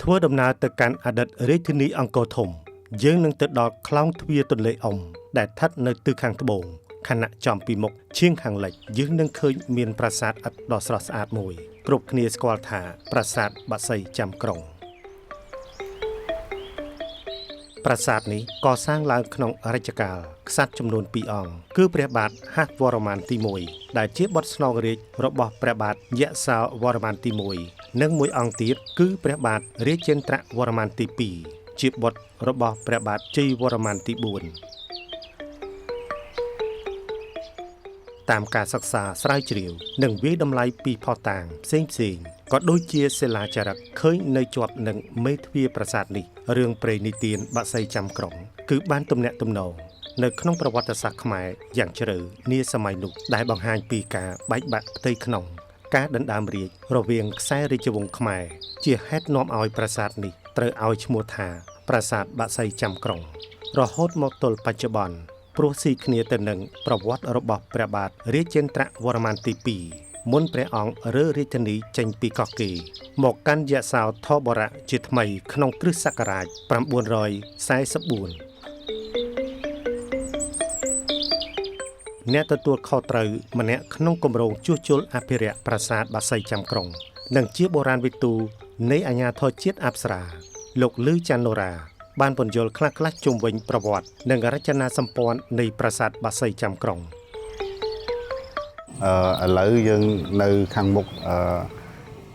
ធ្វើដំណើរទៅកាន់អតីតរាជធានីអង្គរធំយើងនឹងទៅដល់ខ្លោងទ្វារទន្លេអ៊ុំដែលស្ថិតនៅទិសខាងត្បូងខណៈចំពីមុខឈៀងខាងលិចយើងនឹងឃើញមានប្រាសាទឥដ្ឋដ៏ស្រស់ស្អាតមួយគ្រប់គ្នាស្គាល់ថាប្រាសាទបាសីចាំក្រុងប្រាសាទនេះកសាងឡើងក្នុងរជ្ជកាលក្សត្រចំនួន2អង្គគឺព្រះបាទហសវរ្ម័នទី1ដែលជាបុត្រស្នងរាជរបស់ព្រះបាទយសោវរ្ម័នទី1និងមួយអង្គទៀតគឺព្រះបាទរាជេន្ទ្រវរ្ម័នទី2ជាបុត្ររបស់ព្រះបាទជ័យវរ្ម័នទី4តាមការសិក្សាស្រាវជ្រាវនិងវាយតម្លៃពីភស្តុតាងផ្សេងក៏ដូចជាសិលាចារឹកឃើញនៅជាប់នឹងមេទ្វារប្រាសាទនេះរឿងព្រេងនិទានបាសីចាំក្រុងគឺបានទំនាក់ទំនងនៅក្នុងប្រវត្តិសាស្ត្រខ្មែរយ៉ាងជ្រៅនាសម័យនោះដែលបង្ហាញពីការបែកបាក់ផ្ទៃក្នុងការដណ្ដើមរាជរវាងខ្សែរាជវង្សខ្មែរជាហេតុនាំឲ្យប្រាសាទនេះត្រូវឲ្យឈ្មោះថាប្រាសាទបាសីចាំក្រុងរហូតមកទល់បច្ចុប្បន្នព្រោះស៊ីគ្នាទៅនឹងប្រវត្តិរបស់ព្រះបាទរាជេន្ទ្រវរ្ម័នទី2មុនព្រះអង្គរើរាជធានីចេញពីកោះកេរមកកាន់យសោធបរៈជាថ្មីក្នុងគ្រិស្តសករាជ944អ្នកទទួលខុសត្រូវម្នាក់ក្នុងគម្រោងជួសជុលអភិរក្សប្រាសាទបាសីចាំក្រុងនិងជាបុរាណវិទូនៃអាជ្ញាធរជាតិអប្សរាលោកលឺចាន់ណូរ៉ាបានពន្យល់ខ្លះៗជុំវិញប្រវត្តិនិងរចនាសម្ព័ន្ធនៃប្រាសាទបាសីចាំក្រុងឥឡូវយើងនៅខាងមុខ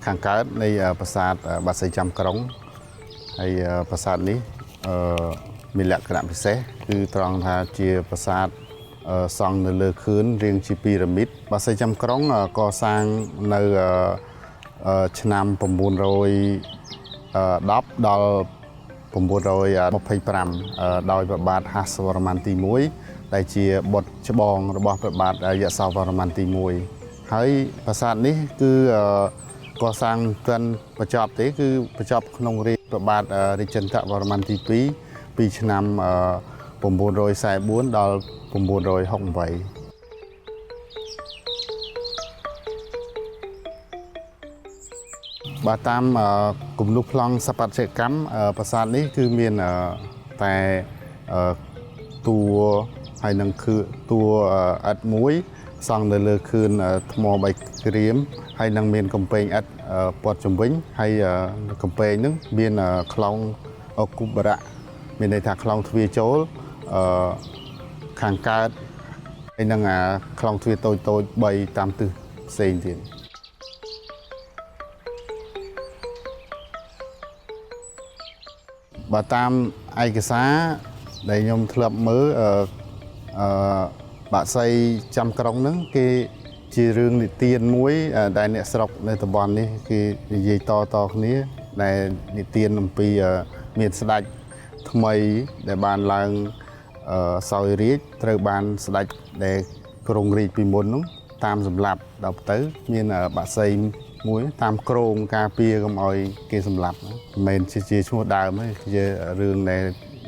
ខាងកើតនៃប្រាសាទបាសីចាំក្រុងហើយប្រាសាទនេះមានលក្ខណៈពិសេសគឺត្រង់ថាជាប្រាសាទសង់នៅលើខឿនរាងជាពីរ៉ាមីតបាសីចាំក្រុងកសាងនៅឆ្នាំ910ដល់925ដោយព្រះបាទហសវរ្ម័នទី1ដែលជាបុត្រច្បងរបស់ព្រះបាទយសោវរ្ម័នទី1ហើយប្រាសាទនេះគឺកសាងទាន់បញ្ចប់ទេគឺបញ្ចប់ក្នុងរាជព្រះបាទរាជេន្ទ្រវរ្ម័នទី2ពីឆ្នាំ944ដល់968បាទតាមគំនូសប្លង់ស្ថាបត្យកម្មប្រាសាទនេះគឺមានតែតួហើយនឹងគឺតួឥដ្ឋមួយសង់នៅលើខឿនថ្ម3ក្រៀមហើយនឹងមានកំពែងឥដ្ឋព័ទ្ធជុំវិញហើយកំពែងហ្នឹងមានខ្លោងគូបរៈមានន័យថាខ្លោងទ្វារចូលខាងកើតហើយនឹងខ្លោងទ្វារតូច3តាមទិសផ្សេងទៀតបើតាមឯកសារដែលខ្ញុំធ្លាប់មើលបាក់សីចាំក្រុងហ្នឹងគេជារឿងនិទានមួយដែលអ្នកស្រុកនៅតំបន់នេះគេនិយាយតគ្នាដែលនិទានអំពីមានស្ដេចថ្មីដែលបានឡើងសោយរាជត្រូវបានស្ដេចដែលគ្រងរាជពីមុនហ្នឹងតាមសម្លាប់ដល់ទៅមានបាក់សីមួយតាមក្រងការពារកុំឲ្យគេសម្លាប់មិនមែនជាឈ្មោះដើមទេជារឿងដែល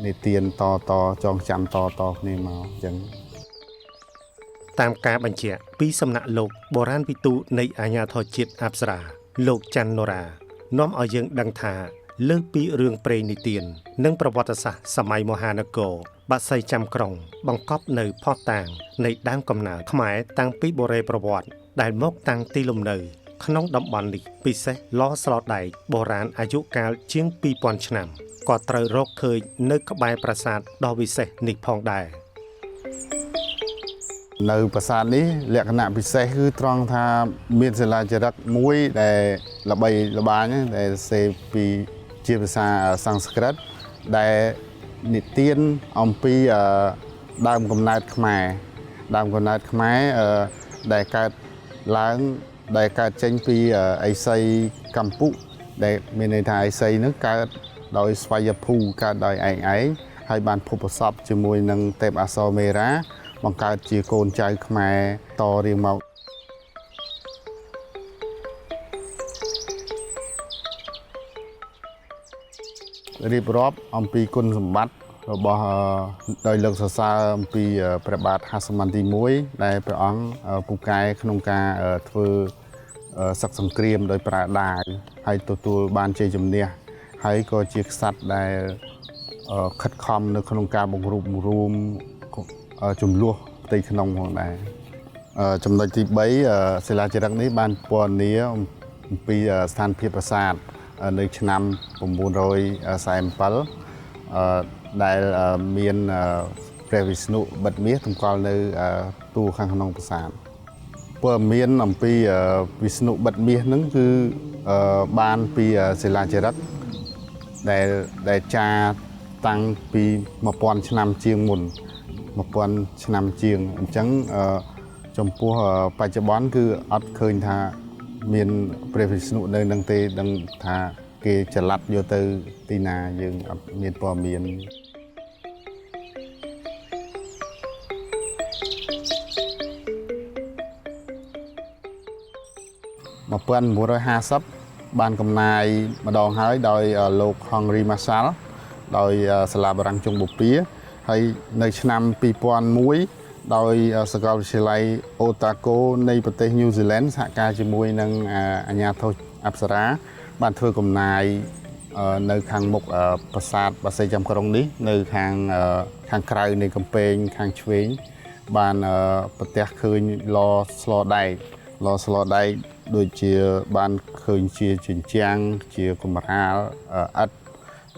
និទានតចងចាំតគ្នាមកអញ្ចឹងតាមការបញ្ជាក់ពីសំណាក់លោកបុរាណវិទូនៃអាជ្ញាធរជាតិអប្សរាលោកច័ន្ទនរ៉ានាំឲ្យយើងដឹងថាលើសពីរឿងព្រេងនិទាននិងប្រវត្តិសាស្ត្រសម័យមហានគរបាសីចាំក្រុងបង្កប់នៅភស្តុតាងនៃដើមកំណើតខ្មែរតាំងពីបុរេប្រវត្តិដែលមកតាំងទីលំនៅក្នុងតំបន់នេះពិសេសឡស្លដែកបុរាណអាយុកាលជាង2000ឆ្នាំក៏ត្រូវរកឃើញនៅក្បែរប្រាសាទដ៏វិសេសនេះផងដែរនៅប្រាសាទនេះលក្ខណៈពិសេសគឺត្រង់ថាមានសិលាចារឹកមួយដែលល្បីល្បាញដែលសេពីជាភាសាសំស្ក្រឹតដែលនិទានអំពីដើមកំណើតខ្មែរដែលកើតឡើងដែលកើតចេញពីអេសីកម្ពុជាដែលមានន័យថាអេសីនឹងកើតដោយស្វយភូកើតដោយឯងហើយបានភពប្រសពជាមួយនឹងទេពអសរមេរាបង្កើតជាកូនចៅខ្មែរតរៀងមករៀបរាប់អំពីគុណសម្បត្តិរបស់ដោយលើកសរសើរអំពីព្រះបាទហសវរ្ម័នទី1ដែលព្រះអង្គពូកែក្នុងការធ្វើសឹកសង្គ្រាមដោយប្រើដាវហើយទទួលបានជ័យជំនះ ហើយក៏ជាក្សត្រដែលខិតខំនៅក្នុងការបង្រួបបង្រួមចំនួនផ្ទៃក្នុងផងដែរចំណុចទី3សិលាចារឹកនេះបានពណ៌នាអំពីស្ថានភាពប្រាសាទនៅឆ្នាំ947ដែលមានព្រះវិស្ណុបិទមាសតម្កល់នៅតួខាងក្នុងប្រាសាទព័ត៌មានអំពីវិស្ណុបិទមាសហ្នឹងគឺបានពីសិលាចារឹកដែលចារតាំងពី1000ឆ្នាំជាងមុន1000ឆ្នាំជាងអញ្ចឹងចំពោះបច្ចុប្បន្នគឺអត់ឃើញថាមានព្រះវិស្ណុនៅនឹងទេដឹងថាគេចល័តយកទៅទីណាយើងអត់មានព័ត៌មាន1950បានកំណាយម្ដងហើយដោយលោក Henry Marshall ដោយសាលាបារាំងចុងបូព៌ាហើយនៅឆ្នាំ2001ដោយសាកលវិទ្យាល័យ Otago នៃប្រទេស New Zealand សហការជាមួយនឹងអាជ្ញាធរអប្សរាបានធ្វើកំណាយនៅខាងមុខប្រាសាទបាសីចាំក្រុងនេះនៅខាងក្រៅនៃកំពែងខាងឆ្វេងបានប្រទះឃើញឡស្លដែកដូចជាបានឃើញជាជញ្ជាំងជាកម្រាលឥដ្ឋ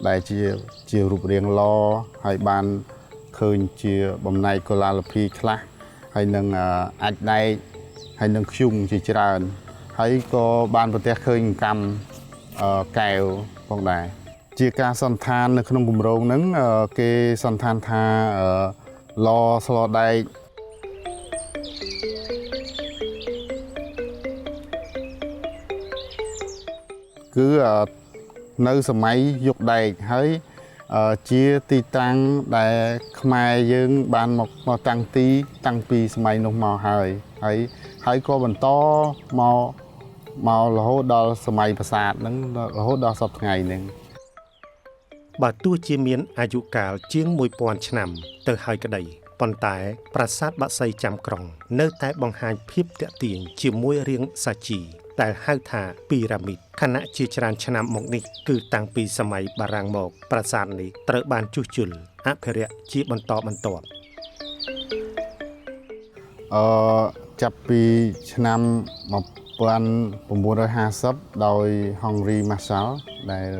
ដែលជារូបរាងឡហើយបានឃើញជាបំណែកកុលាលភីខ្លះហើយនឹងអាចដែកហើយនឹងធ្យូងជាច្រើនហើយក៏បានប្រទះឃើញកម្មកែវផងដែរជាការសន្តាននៅក្នុងគម្រោងហ្នឹងគេសន្តានថាឡស្លដែកគឺនៅសម័យយុគដែកហើយជាទីតាំងដែលខ្មែរយើងបានមកតាំងពីសម័យនោះមកហើយក៏បន្តមករហូតដល់សម័យប្រាសាទហ្នឹងរហូតដល់សពថ្ងៃហ្នឹងបើទោះជាមានអាយុកាលជាង1000ឆ្នាំទៅហើយក្តីប៉ុន្តែប្រាសាទបាក់សីចាំក្រុងនៅតែបង្ហាញភាពទាក់ទាញជាមួយរាងសាជីដែលហៅថាពីរ៉ាមីតខណៈជាច្រើនឆ្នាំមកនេះគឺតាំងពីសម័យបារាំងមកប្រាសាទនេះត្រូវបានជួសជុលអភិរក្សជាបន្តបន្ទាប់ចាប់ពីឆ្នាំ1950ដោយ Henry Marshall ដែល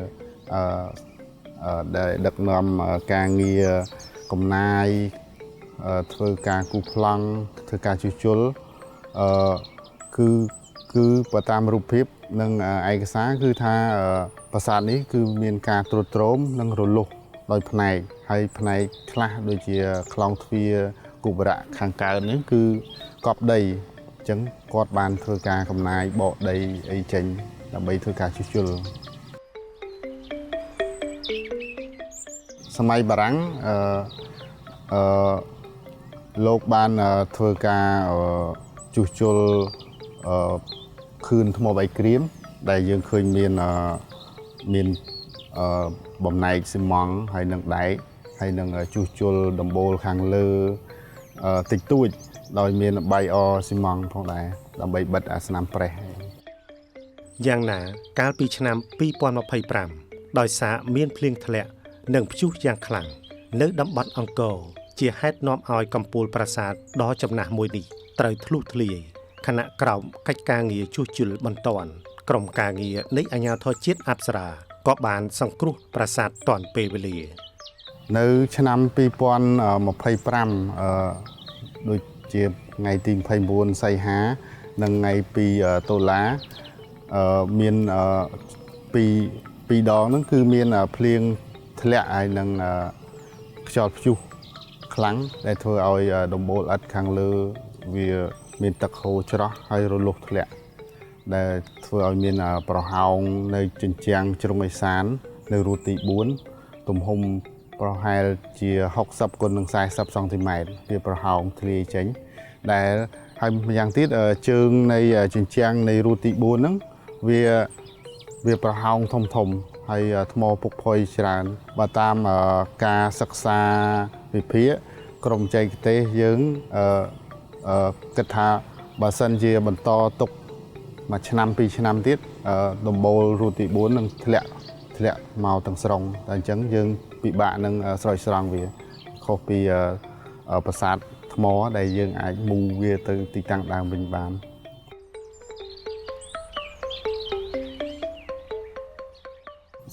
ដឹកនាំការងារកំណាយធ្វើការគូប្លង់ធ្វើការជួសជុលគឺបើតាមរូបភាពនិងឯកសារគឺថាប្រាសាទនេះគឺមានការទ្រុឌទ្រោមនិងរលុះដោយផ្នែកហើយផ្នែកខ្លះដូចជាខ្លោងទ្វារគូបរៈខាងកើតនេះគឺកប់ដីអញ្ចឹងគាត់បានធ្វើការកំណាយបកដីអីចេញដើម្បីធ្វើការជួសជុលសម័យបារាំងលោកបានធ្វើការជួសជុលខឿនថ្មបាយក្រៀមដែលយើងឃើញមានបំណែកស៊ីម៉ង់ហើយនឹងដែកហើយនឹងជួសជុលដំបូលខាងលើតិចតួចដោយមានបាយអស៊ីម៉ង់ផងដែរដើម្បីបិទអាស្នាមប្រេះយ៉ាងណាកាលពីឆ្នាំ2025ដោយសារមានភ្លៀងធ្លាក់និងព្យុះយ៉ាងខ្លាំងនៅតំបន់អង្គរជាហេតុនាំឲ្យកំពូលប្រាសាទដ៏ចំណាស់មួយនេះត្រូវធ្លុះធ្លាយខណៈក្រោមកិច្ចការងារជួសជុលបន្ទាន់ក្រុមការងារនៃអាជ្ញាធរជាតិអប្សរាក៏បានសង្គ្រោះប្រាសាទទាន់ពេលវេលានៅឆ្នាំ2025ដូចជាថ្ងៃទី29សីហានិងថ្ងៃ2តុលាមានពីរដងហ្នឹងគឺមានភ្លៀងធ្លាក់ហើយនឹងខ្យល់ព្យុះខ្លាំងដែលធ្វើឲ្យដំបូលឥដ្ឋខាងលើវាមានទឹកហូរច្រោះហើយរលុះធ្លាក់ដែលធ្វើឲ្យមានប្រហោងនៅជញ្ជាំងជ្រុងឥសាននៅរូតទី4ទំហំប្រហែលជា60គុណនឹង40សង់ទីម៉ែត្រវាប្រហោងធ្លាយចេញដែលហើយម្យ៉ាងទៀតជើងនៃជញ្ជាំងនៃរូតទី4ហ្នឹងវាប្រហោងធំហើយថ្មពុកផុយច្រើនបើតាមការសិក្សាវិភាគក្រុមបច្ចេកទេសយើងគិតថាបើសិនជាបន្តទុកមួយឆ្នាំ2ឆ្នាំទៀតដំបូលរូតទី4នឹងធ្លាក់ ធ្លាក់មកទាំងស្រុងតែអញ្ចឹងយើងពិបាកនឹងស្រោចស្រង់វាខុសពីប្រាសាទថ្មដែលយើងអាចមូរវាទៅទីតាំងដើមវិញបាន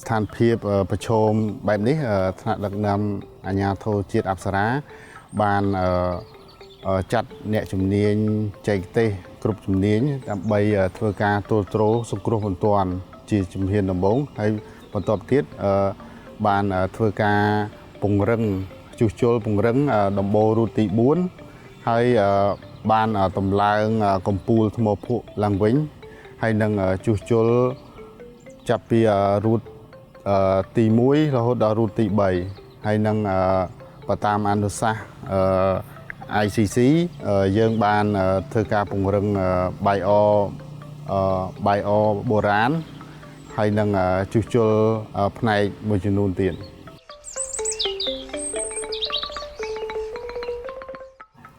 ស្ថានភាពប្រឈមបែបនេះថ្នាក់ដឹកនាំអាជ្ញាធរជាតិអប្សរាបានចាត់អ្នកជំនាញចែកទេសគ្រប់ជំនាញដើម្បីធ្វើការទល់ទ្រសង្គ្រោះបន្ទាន់ជាជំហានដំបូងហើយបន្ទាប់ទៀតបានធ្វើការពង្រឹងជួសជុលពង្រឹងដំបូលរូតទី4ហើយបានតម្លើងកំពូលថ្មភក់ឡើងវិញហើយនឹងជួសជុលចាប់ពីរូតទី1រហូតដល់រូតទី3ហើយនឹងបើតាមអនុសាសន៍ ICC យើងបានធ្វើការពង្រឹងបាយអបុរាណហើយនឹងជួសជុលផ្នែកមួយចំនួនទៀត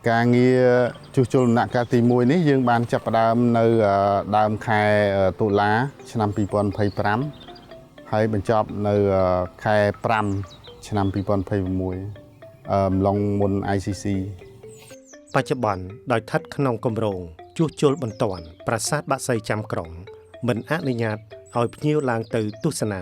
ការងារជួសជុលដំណាក់កាលទី1នេះយើងបានចាប់ផ្ដើមនៅដើមខែតុលាឆ្នាំ2025ហើយបញ្ចប់នៅខែ5ឆ្នាំ2026ឡុងមុន ICC បច្ចុប្បន្នដោយស្ថិតក្នុងគម្រោងជួសជុលបន្ទាន់ប្រាសាទបាក់សីចាំក្រុងមិនអនុញ្ញាតឲ្យភ្ញៀវឡើងទៅទស្សនា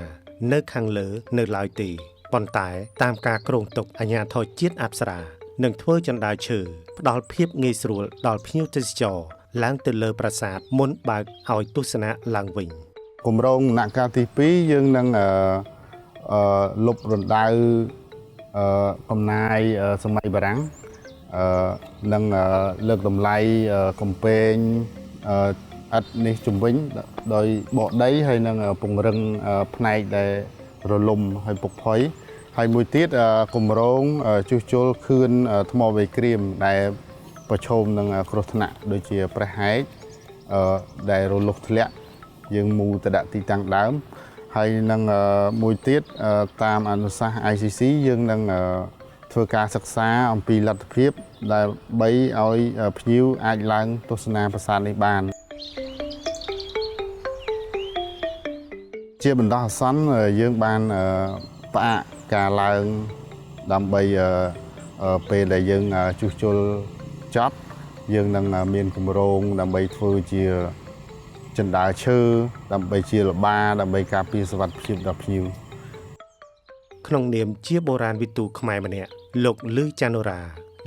នៅខាងលើនៅឡើយទេប៉ុន្តែតាមការគ្រោងទុកអាជ្ញាធរជាតិអប្សរានឹងធ្វើចណ្ដាលឈើផ្ដល់ភាពងាយស្រួលដល់ភ្ញៀវទេសចរឡើងទៅលើប្រាសាទមុនបើកឲ្យទស្សនាឡើងវិញគម្រោងដំណាក់កាលទី2យើងនឹងលុបរណ្ដៅកំណាយសម័យបារាំងនឹងលើកតម្លៃកំពែងឥដ្ឋនេះជំវិញដោយបកដីហើយនឹងពង្រឹងផ្នែកដែលរលំហើយពុកផុយហើយមួយទៀតគម្រោងជួសជុលខឿនថ្មវៃក្រៀមដែលប្រឈមនឹងគ្រោះថ្នាក់ដូចជាប្រហែកដែលរលុះធ្លាក់យើងមូរទៅដាក់ទីតាំងដើមហើយនឹងមួយទៀតតាមអនុសាសន៍ ICC យើងនឹងធ្វើការសិក្សាអំពីលទ្ធភាពដើម្បីឲ្យភ្ញៀវអាចឡើងទស្សនាប្រាសាទនេះបានជាបណ្ដោះអាសន្នយើងបានផ្អាកការឡើងដើម្បីពេលដែលយើងជួសជុលចប់យើងនឹងមានគម្រោងដើម្បីធ្វើជាចណ្ដាលឈើដើម្បីជាល្បាដើម្បីការពារសុវត្ថិភាពដល់ភ្ញៀវក្នុងនាមជាបុរាណវិទូខ្មែរម្នាក់លោកលឺចាណូរ៉ា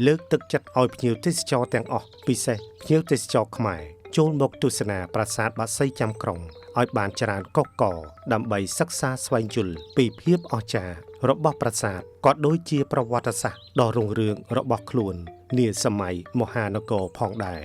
លើកទឹកចិត្តឲ្យភ្ញៀវទេសចរទាំងអស់ពិសេសភ្ញៀវទេសចរខ្មែរចូលមកទស្សនាប្រាសាទបាក់សីចាំក្រុងឲ្យបានច្រើនកកកដើម្បីសិក្សាស្វែងយល់ពីភាពអស្ចារ្យរបស់ប្រាសាទក៏ដូចជាប្រវត្តិសាស្ត្រដ៏រុងរឿងរបស់ខ្លួននាសម័យមហានគរផងដែរ